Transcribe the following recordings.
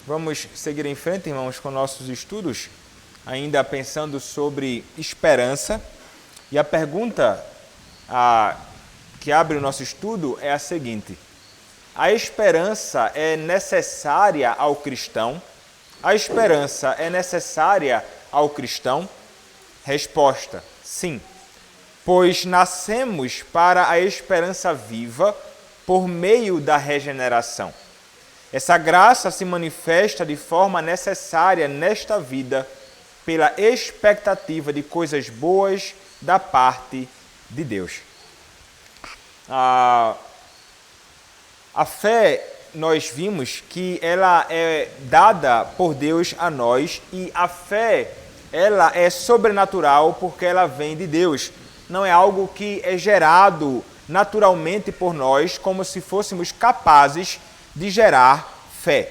Vamos seguir em frente, irmãos, com nossos estudos, ainda pensando sobre esperança. E a pergunta que abre o nosso estudo é a seguinte: a esperança é necessária ao cristão? A esperança é necessária ao cristão? Resposta: sim, pois nascemos para a esperança viva por meio da regeneração. Essa graça se manifesta de forma necessária nesta vida pela expectativa de coisas boas da parte de Deus. A fé, nós vimos que ela é dada por Deus a nós, e a fé, ela é sobrenatural porque ela vem de Deus. Não é algo que é gerado naturalmente por nós, como se fôssemos capazes de gerar fé.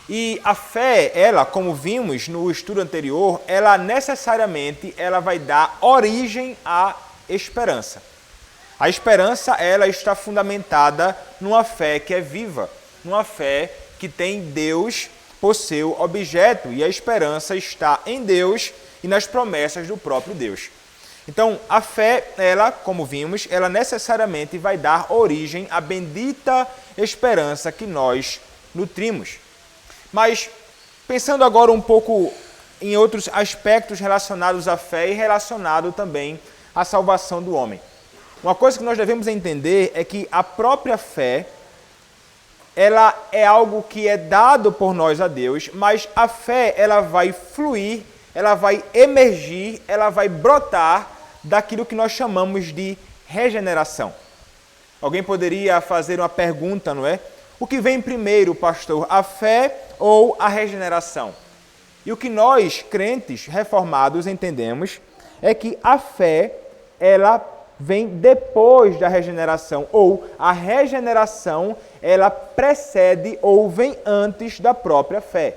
E a fé, ela, como vimos no estudo anterior, ela necessariamente vai dar origem à esperança. A esperança, ela está fundamentada numa fé que é viva, numa fé que tem Deus por seu objeto, e a esperança está em Deus e nas promessas do próprio Deus. Então, a fé, ela, como vimos, ela necessariamente vai dar origem à bendita esperança que nós nutrimos. Mas, pensando agora um pouco em outros aspectos relacionados à fé e relacionado também à salvação do homem. Uma coisa que nós devemos entender é que a própria fé, ela é algo que é dado por nós a Deus, mas a fé, ela vai fluir, ela vai emergir, ela vai brotar daquilo que nós chamamos de regeneração. Alguém poderia fazer uma pergunta, não é? O que vem primeiro, pastor, a fé ou a regeneração? E o que nós, crentes reformados, entendemos é que a fé, ela vem depois da regeneração, ou a regeneração, ela precede ou vem antes da própria fé.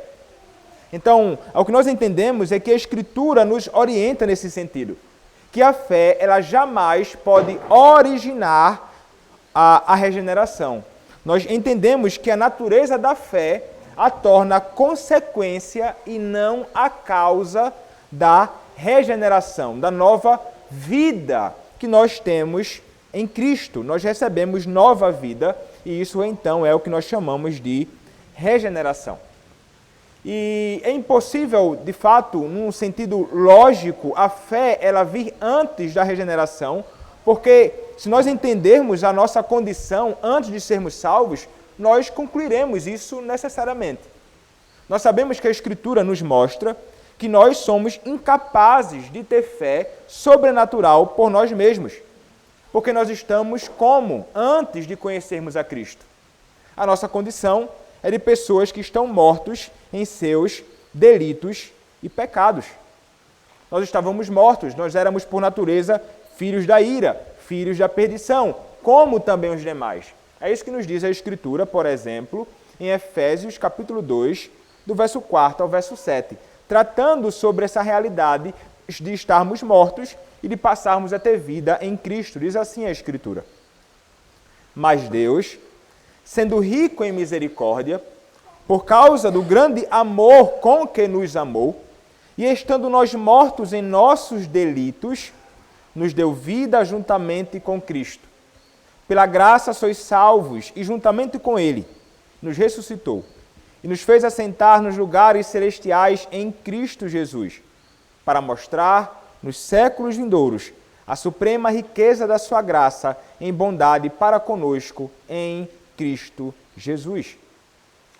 Então, o que nós entendemos é que a Escritura nos orienta nesse sentido, que a fé, ela jamais pode originar a regeneração. Nós entendemos que a natureza da fé a torna consequência e não a causa da regeneração, da nova vida que nós temos em Cristo. Nós recebemos nova vida, e isso então é o que nós chamamos de regeneração. E é impossível, de fato, num sentido lógico, a fé ela vir antes da regeneração, porque se nós entendermos a nossa condição antes de sermos salvos, nós concluiremos isso necessariamente. Nós sabemos que a Escritura nos mostra que nós somos incapazes de ter fé sobrenatural por nós mesmos, porque nós estamos como antes de conhecermos a Cristo. A nossa condição é de pessoas que estão mortos em seus delitos e pecados. Nós estávamos mortos, nós éramos por natureza filhos da ira, filhos da perdição, como também os demais. É isso que nos diz a Escritura, por exemplo, em Efésios capítulo 2, do verso 4 ao verso 7, tratando sobre essa realidade de estarmos mortos e de passarmos a ter vida em Cristo. Diz assim a Escritura: mas Deus, sendo rico em misericórdia, por causa do grande amor com que nos amou, e estando nós mortos em nossos delitos, nos deu vida juntamente com Cristo. Pela graça sois salvos, e juntamente com Ele nos ressuscitou, e nos fez assentar nos lugares celestiais em Cristo Jesus, para mostrar nos séculos vindouros a suprema riqueza da sua graça em bondade para conosco em Cristo Jesus.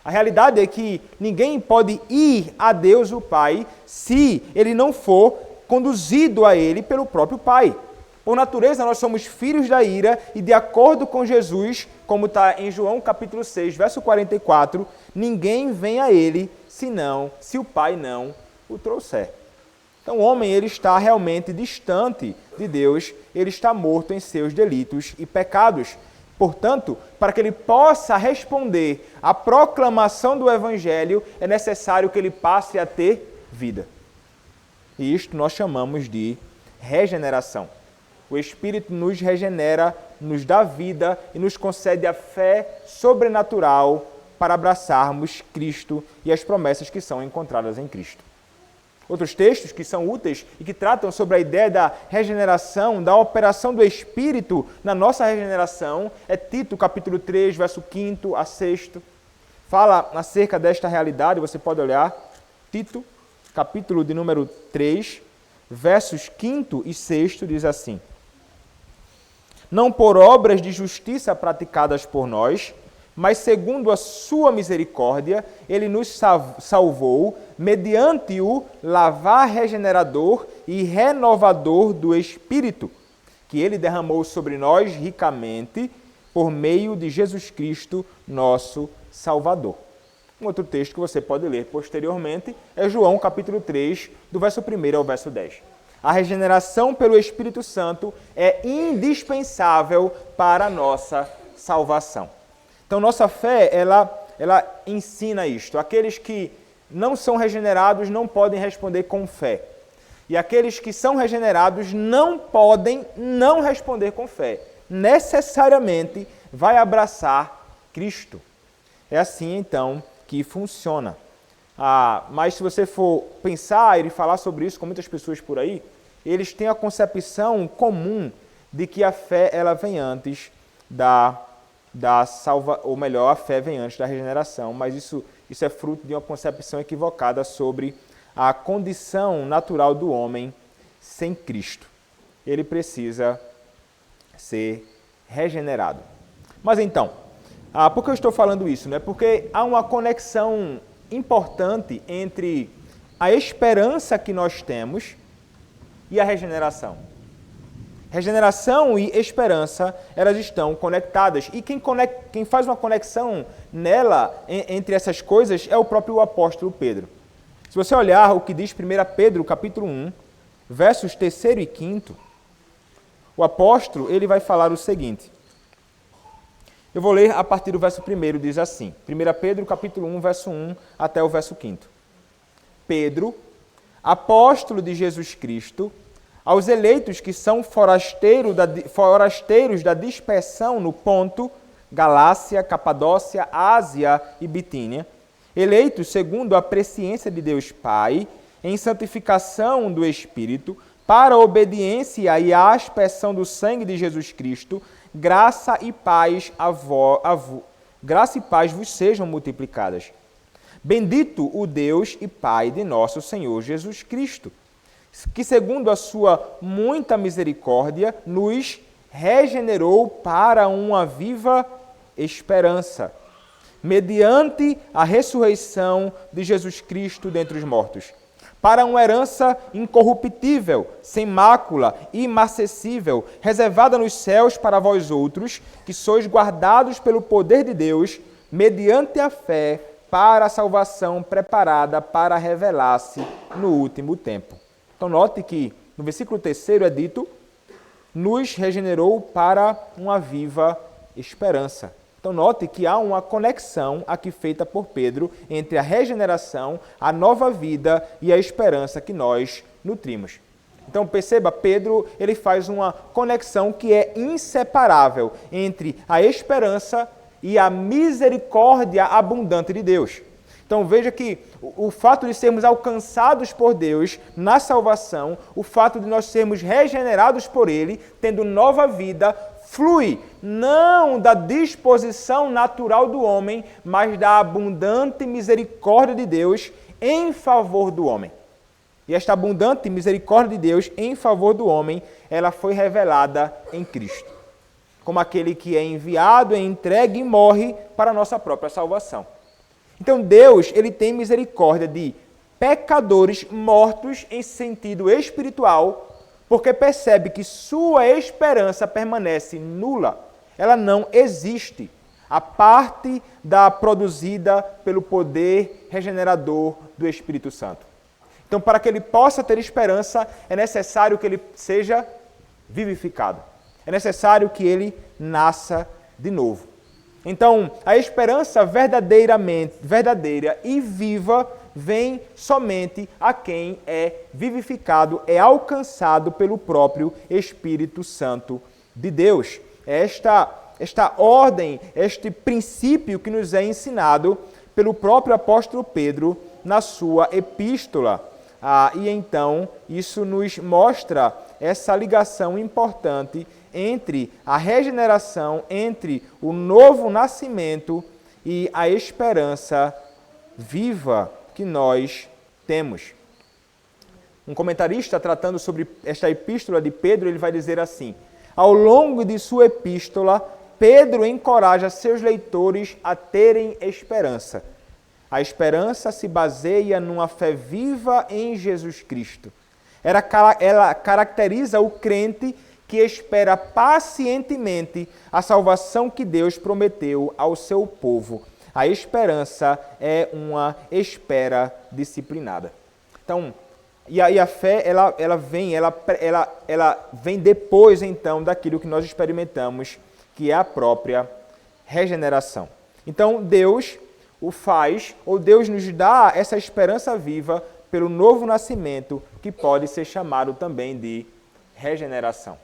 A realidade é que ninguém pode ir a Deus o Pai se ele não for conduzido a ele pelo próprio Pai. Por natureza, nós somos filhos da ira e, de acordo com Jesus, como está em João capítulo 6, verso 44, ninguém vem a ele se o Pai não o trouxer. Então o homem ele está realmente distante de Deus, ele está morto em seus delitos e pecados. Portanto, para que ele possa responder à proclamação do Evangelho, é necessário que ele passe a ter vida. E isto nós chamamos de regeneração. O Espírito nos regenera, nos dá vida e nos concede a fé sobrenatural para abraçarmos Cristo e as promessas que são encontradas em Cristo. Outros textos que são úteis e que tratam sobre a ideia da regeneração, da operação do Espírito na nossa regeneração, é Tito, capítulo 3, verso 5 a 6. Fala acerca desta realidade, você pode olhar. Tito, capítulo de número 3, versos 5 e 6, diz assim: não por obras de justiça praticadas por nós, mas segundo a sua misericórdia, ele nos salvou mediante o lavar regenerador e renovador do Espírito, que ele derramou sobre nós ricamente por meio de Jesus Cristo, nosso Salvador. Um outro texto que você pode ler posteriormente é João capítulo 3, do verso 1 ao verso 10. A regeneração pelo Espírito Santo é indispensável para a nossa salvação. Então, nossa fé, ela ensina isto. Aqueles que não são regenerados não podem responder com fé. E aqueles que são regenerados não podem não responder com fé. Necessariamente vai abraçar Cristo. É assim, então, que funciona. Mas se você for pensar e falar sobre isso com muitas pessoas por aí, eles têm a concepção comum de que a fé ela vem antes a fé vem antes da regeneração, mas isso é fruto de uma concepção equivocada sobre a condição natural do homem sem Cristo. Ele precisa ser regenerado. Mas então, por que eu estou falando isso? Porque há uma conexão importante entre a esperança que nós temos e a regeneração. Regeneração e esperança, elas estão conectadas. E quem faz uma conexão nela, entre essas coisas, é o próprio apóstolo Pedro. Se você olhar o que diz 1 Pedro, capítulo 1, versos 3 e 5, o apóstolo ele vai falar o seguinte. Eu vou ler a partir do verso 1, diz assim. 1 Pedro, capítulo 1, verso 1 até o verso 5. Pedro, apóstolo de Jesus Cristo, aos eleitos que são forasteiros da dispersão no Ponto, Galácia, Capadócia, Ásia e Bitínia, eleitos segundo a presciência de Deus Pai, em santificação do Espírito, para a obediência e a aspersão do sangue de Jesus Cristo, graça e paz vos sejam multiplicadas. Bendito o Deus e Pai de nosso Senhor Jesus Cristo, que segundo a sua muita misericórdia nos regenerou para uma viva esperança, mediante a ressurreição de Jesus Cristo dentre os mortos, para uma herança incorruptível, sem mácula, imacessível, reservada nos céus para vós outros, que sois guardados pelo poder de Deus, mediante a fé, para a salvação preparada para revelar-se no último tempo. Então, note que no versículo 3 é dito, nos regenerou para uma viva esperança. Então, note que há uma conexão aqui feita por Pedro entre a regeneração, a nova vida e a esperança que nós nutrimos. Então, perceba, Pedro ele faz uma conexão que é inseparável entre a esperança e a misericórdia abundante de Deus. Então veja que o fato de sermos alcançados por Deus na salvação, o fato de nós sermos regenerados por Ele, tendo nova vida, flui não da disposição natural do homem, mas da abundante misericórdia de Deus em favor do homem. E esta abundante misericórdia de Deus em favor do homem, ela foi revelada em Cristo, como aquele que é enviado, é entregue e morre para a nossa própria salvação. Então Deus, ele tem misericórdia de pecadores mortos em sentido espiritual, porque percebe que sua esperança permanece nula, ela não existe, a parte da produzida pelo poder regenerador do Espírito Santo. Então, para que ele possa ter esperança, é necessário que ele seja vivificado. É necessário que ele nasça de novo. Então, a esperança verdadeira e viva vem somente a quem é vivificado, é alcançado pelo próprio Espírito Santo de Deus. Esta esta ordem, este princípio que nos é ensinado pelo próprio apóstolo Pedro na sua epístola. E então isso nos mostra essa ligação importante entre a regeneração, entre o novo nascimento e a esperança viva que nós temos. Um comentarista tratando sobre esta epístola de Pedro, ele vai dizer assim: ao longo de sua epístola, Pedro encoraja seus leitores a terem esperança. A esperança se baseia numa fé viva em Jesus Cristo. Ela caracteriza o crente que espera pacientemente a salvação que Deus prometeu ao seu povo. A esperança é uma espera disciplinada. Então, a fé, ela vem depois, então, daquilo que nós experimentamos, que é a própria regeneração. Então, Deus o faz, ou Deus nos dá essa esperança viva pelo novo nascimento, que pode ser chamado também de regeneração.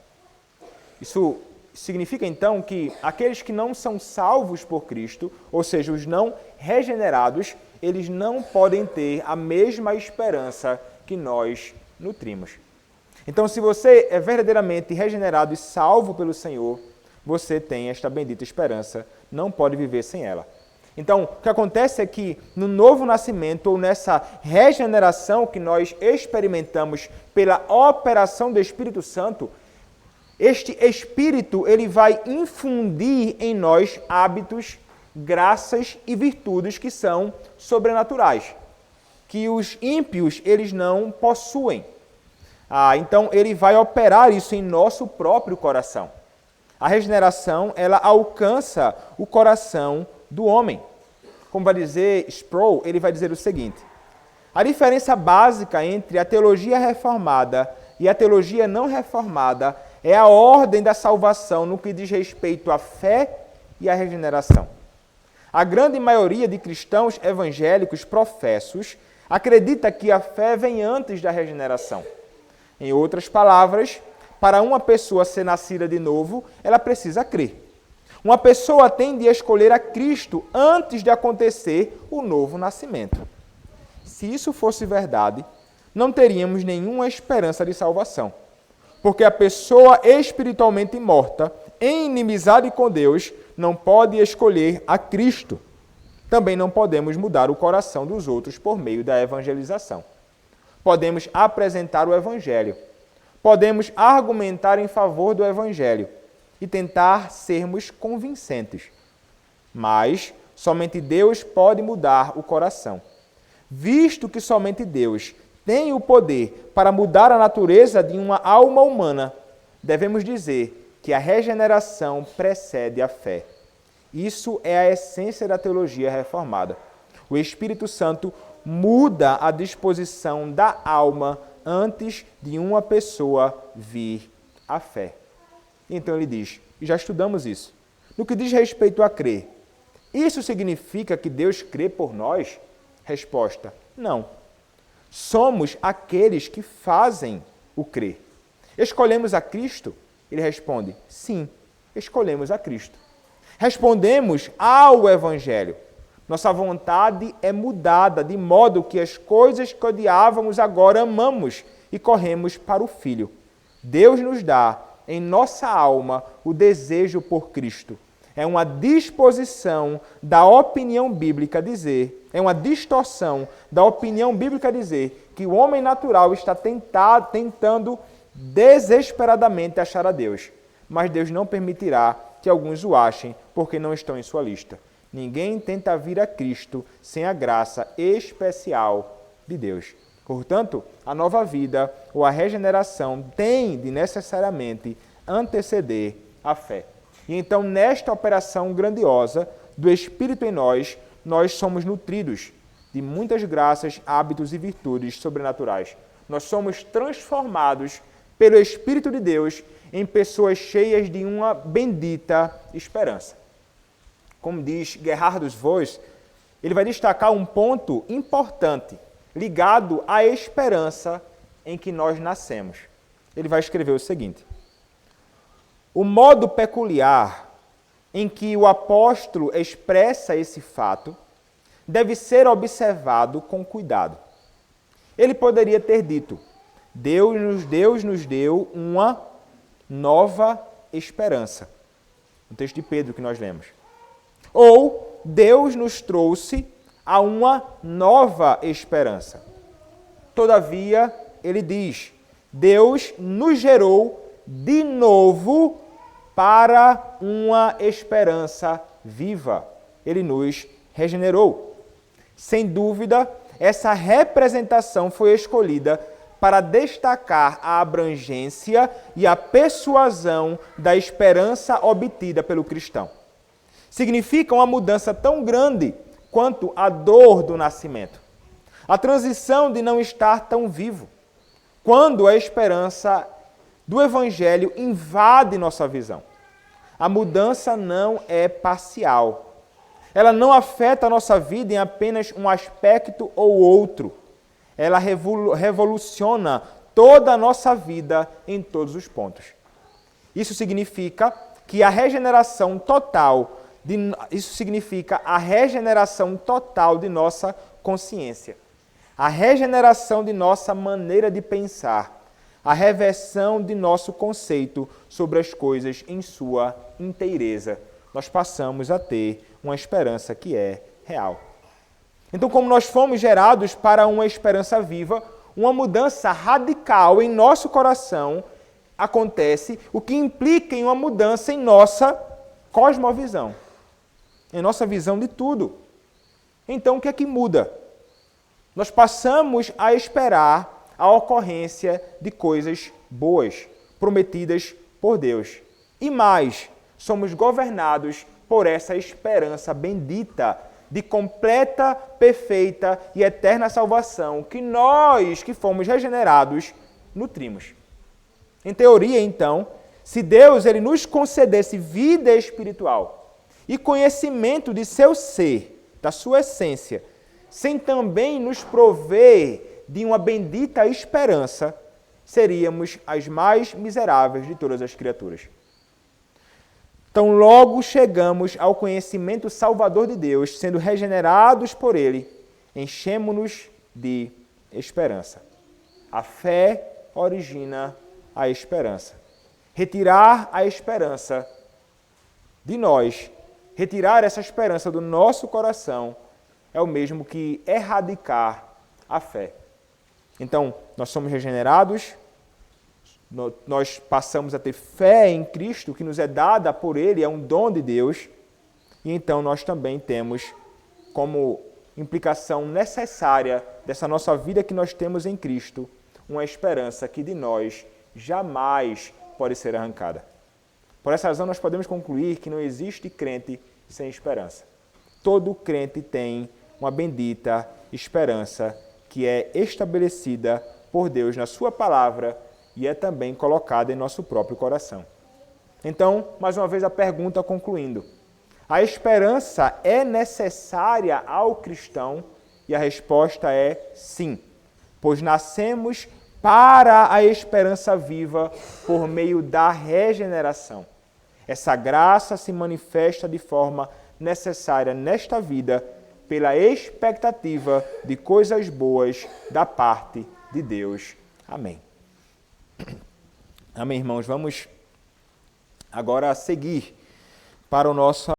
Isso significa, então, que aqueles que não são salvos por Cristo, ou seja, os não regenerados, eles não podem ter a mesma esperança que nós nutrimos. Então, se você é verdadeiramente regenerado e salvo pelo Senhor, você tem esta bendita esperança, não pode viver sem ela. Então, o que acontece é que no novo nascimento, ou nessa regeneração que nós experimentamos pela operação do Espírito Santo, este Espírito ele vai infundir em nós hábitos, graças e virtudes que são sobrenaturais, que os ímpios eles não possuem. Então, ele vai operar isso em nosso próprio coração. A regeneração, ela alcança o coração do homem. Como vai dizer Sproul, ele vai dizer o seguinte: a diferença básica entre a teologia reformada e a teologia não reformada é a ordem da salvação no que diz respeito à fé e à regeneração. A grande maioria de cristãos evangélicos professos acredita que a fé vem antes da regeneração. Em outras palavras, para uma pessoa ser nascida de novo, ela precisa crer. Uma pessoa tem de escolher a Cristo antes de acontecer o novo nascimento. Se isso fosse verdade, não teríamos nenhuma esperança de salvação, porque a pessoa espiritualmente morta, em inimizade com Deus, não pode escolher a Cristo. Também não podemos mudar o coração dos outros por meio da evangelização. Podemos apresentar o Evangelho, podemos argumentar em favor do Evangelho e tentar sermos convincentes. Mas somente Deus pode mudar o coração. Visto que somente Deus tem o poder para mudar a natureza de uma alma humana, devemos dizer que a regeneração precede a fé. Isso é a essência da teologia reformada. O Espírito Santo muda a disposição da alma antes de uma pessoa vir à fé. Então ele diz, e já estudamos isso, no que diz respeito a crer, isso significa que Deus crê por nós? Resposta, não. Somos aqueles que fazem o crer. Escolhemos a Cristo? Ele responde, sim, escolhemos a Cristo. Respondemos ao Evangelho. Nossa vontade é mudada, de modo que as coisas que odiávamos agora amamos e corremos para o Filho. Deus nos dá em nossa alma o desejo por Cristo. É uma disposição da opinião bíblica dizer, é uma distorção da opinião bíblica dizer que o homem natural está tentando desesperadamente achar a Deus. Mas Deus não permitirá que alguns o achem porque não estão em sua lista. Ninguém tenta vir a Cristo sem a graça especial de Deus. Portanto, a nova vida ou a regeneração tem de necessariamente anteceder a fé. E então, nesta operação grandiosa do Espírito em nós, nós somos nutridos de muitas graças, hábitos e virtudes sobrenaturais. Nós somos transformados pelo Espírito de Deus em pessoas cheias de uma bendita esperança. Como diz Gerhardus Voss, ele vai destacar um ponto importante ligado à esperança em que nós nascemos. Ele vai escrever o seguinte: o modo peculiar em que o apóstolo expressa esse fato deve ser observado com cuidado. Ele poderia ter dito: Deus nos deu uma nova esperança. No texto de Pedro que nós lemos. Ou Deus nos trouxe a uma nova esperança. Todavia, ele diz: Deus nos gerou de novo para uma esperança viva. Ele nos regenerou. Sem dúvida, essa representação foi escolhida para destacar a abrangência e a persuasão da esperança obtida pelo cristão. Significa uma mudança tão grande quanto a dor do nascimento. A transição de não estar tão vivo. Quando a esperança do Evangelho invade nossa visão. A mudança não é parcial. Ela não afeta a nossa vida em apenas um aspecto ou outro. Ela revoluciona toda a nossa vida em todos os pontos. Isso significa que a regeneração total de nossa consciência, a regeneração de nossa maneira de pensar, a reversão de nosso conceito sobre as coisas em sua inteireza. Nós passamos a ter uma esperança que é real. Então, como nós fomos gerados para uma esperança viva, uma mudança radical em nosso coração acontece, o que implica em uma mudança em nossa cosmovisão, em nossa visão de tudo. Então, o que é que muda? Nós passamos a esperar a ocorrência de coisas boas, prometidas por Deus. E mais, somos governados por essa esperança bendita de completa, perfeita e eterna salvação que nós, que fomos regenerados, nutrimos. Em teoria, então, se Deus ele nos concedesse vida espiritual e conhecimento de seu ser, da sua essência, sem também nos prover de uma bendita esperança, seríamos as mais miseráveis de todas as criaturas. Então, logo chegamos ao conhecimento salvador de Deus, sendo regenerados por Ele, enchemo-nos de esperança. A fé origina a esperança. Retirar a esperança de nós, retirar essa esperança do nosso coração, é o mesmo que erradicar a fé. Então, nós somos regenerados, nós passamos a ter fé em Cristo, que nos é dada por Ele, é um dom de Deus, e então nós também temos como implicação necessária dessa nossa vida que nós temos em Cristo, uma esperança que de nós jamais pode ser arrancada. Por essa razão, nós podemos concluir que não existe crente sem esperança. Todo crente tem uma bendita esperança que é estabelecida por Deus na sua palavra e é também colocada em nosso próprio coração. Então, mais uma vez a pergunta concluindo. A esperança é necessária ao cristão? E a resposta é sim, pois nascemos para a esperança viva por meio da regeneração. Essa graça se manifesta de forma necessária nesta vida pela expectativa de coisas boas da parte de Deus. Amém. Amém, irmãos. Vamos agora seguir para o nosso